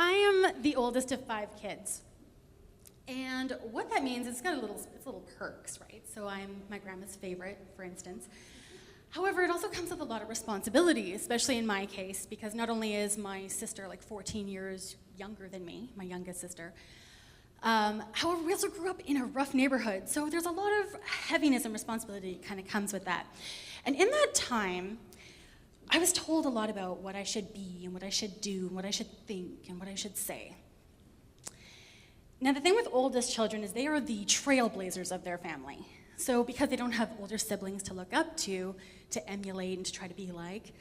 I am the oldest of 5 kids. And what that means is it's little perks, right? So I'm my grandma's favorite, for instance. However, it also comes with a lot of responsibility, especially in my case, because not only is my sister like 14 years younger than me, my youngest sister, however, we also grew up in a rough neighborhood, so there's a lot of heaviness and responsibility kind of comes with that. And in that time, I was told a lot about what I should be and what I should do and what I should think and what I should say. Now, the thing with oldest children is they are the trailblazers of their family. So because they don't have older siblings to look up to emulate and to try to be like,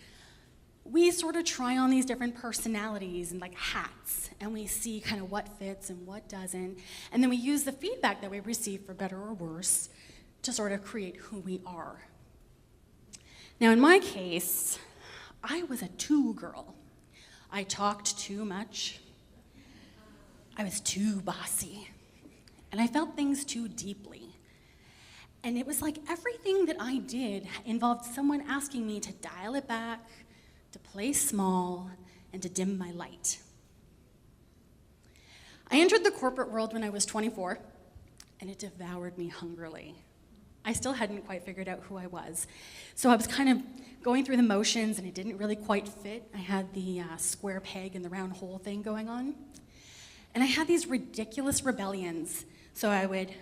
we sort of try on these different personalities and like hats, and we see kind of what fits and what doesn't, and then we use the feedback that we receive, for better or worse, to sort of create who we are. Now, in my case, I was a 2 girl. I talked too much. I was too bossy. And I felt things too deeply. And it was like everything that I did involved someone asking me to dial it back, to play small, and to dim my light. I entered the corporate world when I was 24, and it devoured me hungrily. I still hadn't quite figured out who I was. So I was kind of going through the motions, and it didn't really quite fit. I had the square peg and the round hole thing going on. And I had these ridiculous rebellions. So I would,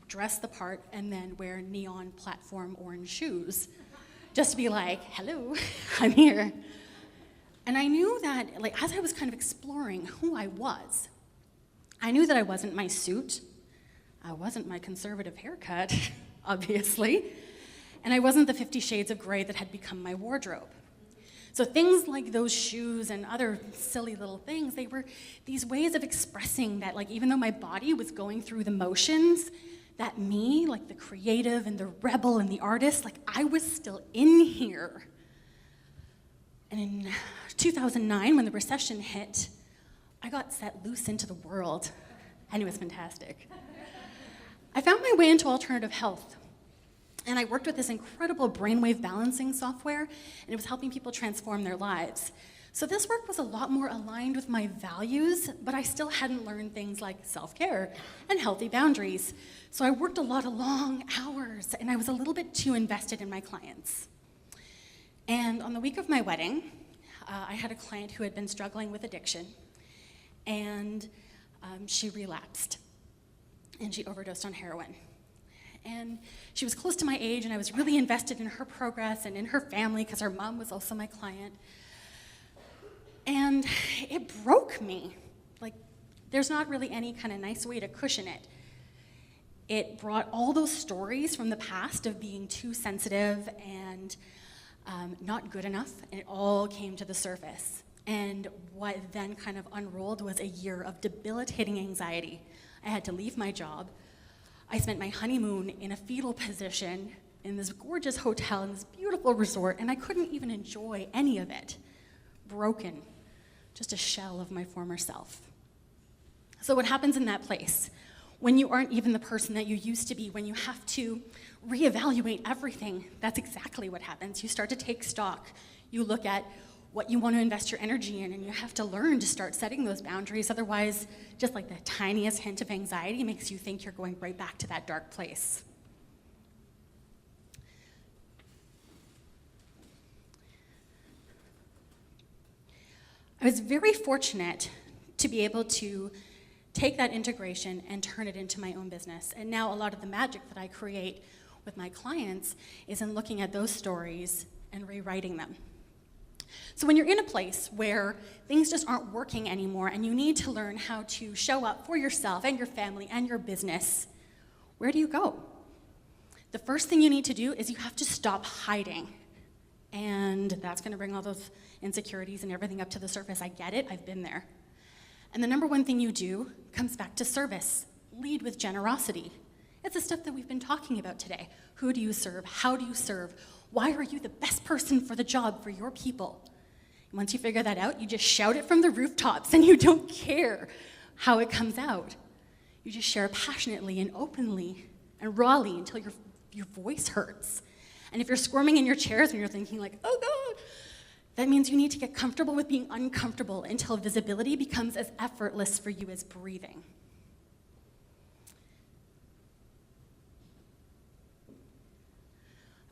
dress the part and then wear neon platform orange shoes just to be like, hello, I'm here. And I knew that, as I was kind of exploring who I was, I knew that I wasn't my suit, I wasn't my conservative haircut, obviously, and I wasn't the 50 Shades of Grey that had become my wardrobe. So things like those shoes and other silly little things, they were these ways of expressing that, even though my body was going through the motions, that me, the creative and the rebel and the artist, I was still in here. And in 2009, when the recession hit, I got set loose into the world, and it was fantastic. I found my way into alternative health, and I worked with this incredible brainwave balancing software, and it was helping people transform their lives. So this work was a lot more aligned with my values, but I still hadn't learned things like self-care and healthy boundaries. So I worked a lot of long hours, and I was a little bit too invested in my clients. And on the week of my wedding, I had a client who had been struggling with addiction, and she relapsed, and she overdosed on heroin. And she was close to my age, and I was really invested in her progress and in her family because her mom was also my client. And it broke me. There's not really any kind of nice way to cushion it. It brought all those stories from the past of being too sensitive and not good enough, and it all came to the surface. And what then kind of unrolled was a year of debilitating anxiety. I had to leave my job. I spent my honeymoon in a fetal position in this gorgeous hotel in this beautiful resort, and I couldn't even enjoy any of it. Broken, just a shell of my former self. So what happens in that place? When you aren't even the person that you used to be, when you have to reevaluate everything, that's exactly what happens. You start to take stock. You look at what you want to invest your energy in, and you have to learn to start setting those boundaries. Otherwise, just the tiniest hint of anxiety makes you think you're going right back to that dark place. I was very fortunate to be able to take that integration and turn it into my own business. And now a lot of the magic that I create with my clients is in looking at those stories and rewriting them. So when you're in a place where things just aren't working anymore and you need to learn how to show up for yourself and your family and your business, where do you go? The first thing you need to do is you have to stop hiding. And that's going to bring all those insecurities and everything up to the surface. I get it, I've been there. And the number one thing you do comes back to service. Lead with generosity. It's the stuff that we've been talking about today. Who do you serve? How do you serve? Why are you the best person for the job for your people? And once you figure that out, you just shout it from the rooftops, and you don't care how it comes out. You just share passionately and openly and rawly until your voice hurts. And if you're squirming in your chairs and you're thinking oh God, That means you need to get comfortable with being uncomfortable until visibility becomes as effortless for you as breathing.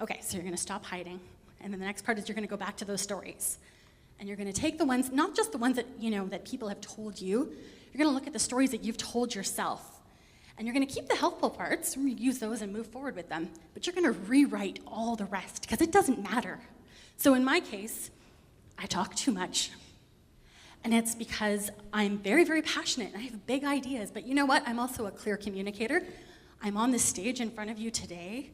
Okay, so you're gonna stop hiding, and then the next part is you're gonna go back to those stories. And you're gonna take the ones, not just the ones that, that people have told you, you're gonna look at the stories that you've told yourself. And you're gonna keep the helpful parts, use those and move forward with them, but you're gonna rewrite all the rest, because it doesn't matter. So in my case, I talk too much. And it's because I'm very, very passionate, and I have big ideas, but you know what? I'm also a clear communicator. I'm on this stage in front of you today,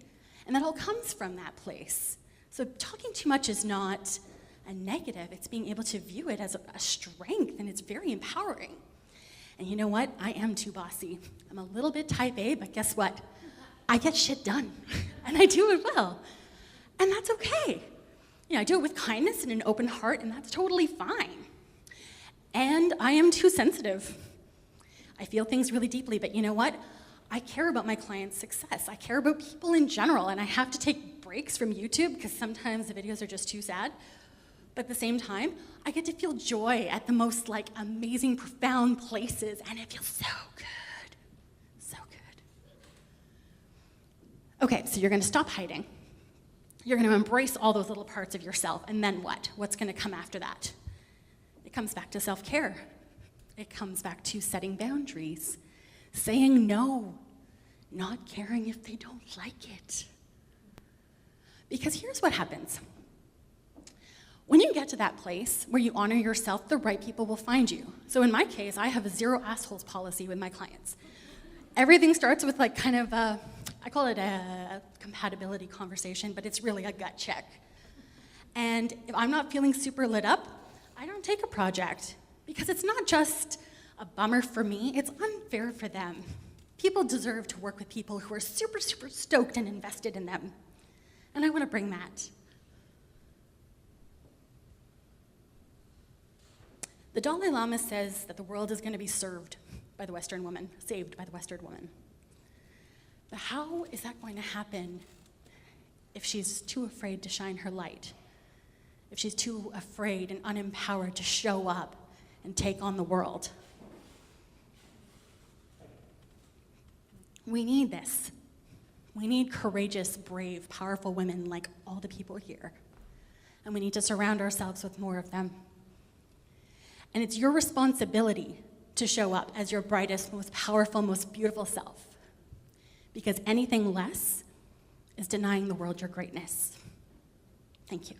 and that all comes from that place. So talking too much is not a negative. It's being able to view it as a strength, and it's very empowering. And you know what? I am too bossy. I'm a little bit type A, but guess what? I get shit done, and I do it well. And that's okay. I do it with kindness and an open heart, and that's totally fine. And I am too sensitive. I feel things really deeply, but you know what? I care about my clients' success. I care about people in general, and I have to take breaks from YouTube because sometimes the videos are just too sad. But at the same time, I get to feel joy at the most amazing, profound places, and it feels so good. So good. Okay, so you're gonna stop hiding. You're gonna embrace all those little parts of yourself, and then what? What's gonna come after that? It comes back to self-care. It comes back to setting boundaries, saying no, not caring if they don't like it. Because here's what happens. When you get to that place where you honor yourself, the right people will find you. So in my case, I have a zero assholes policy with my clients. Everything starts with I call it a compatibility conversation, but it's really a gut check. And if I'm not feeling super lit up, I don't take a project, because it's not just a bummer for me, it's unfair for them. People deserve to work with people who are super, super stoked and invested in them. And I want to bring that. The Dalai Lama says that the world is going to be saved by the Western woman. But how is that going to happen if she's too afraid to shine her light? If she's too afraid and unempowered to show up and take on the world? We need this. We need courageous, brave, powerful women like all the people here. And we need to surround ourselves with more of them. And it's your responsibility to show up as your brightest, most powerful, most beautiful self. Because anything less is denying the world your greatness. Thank you.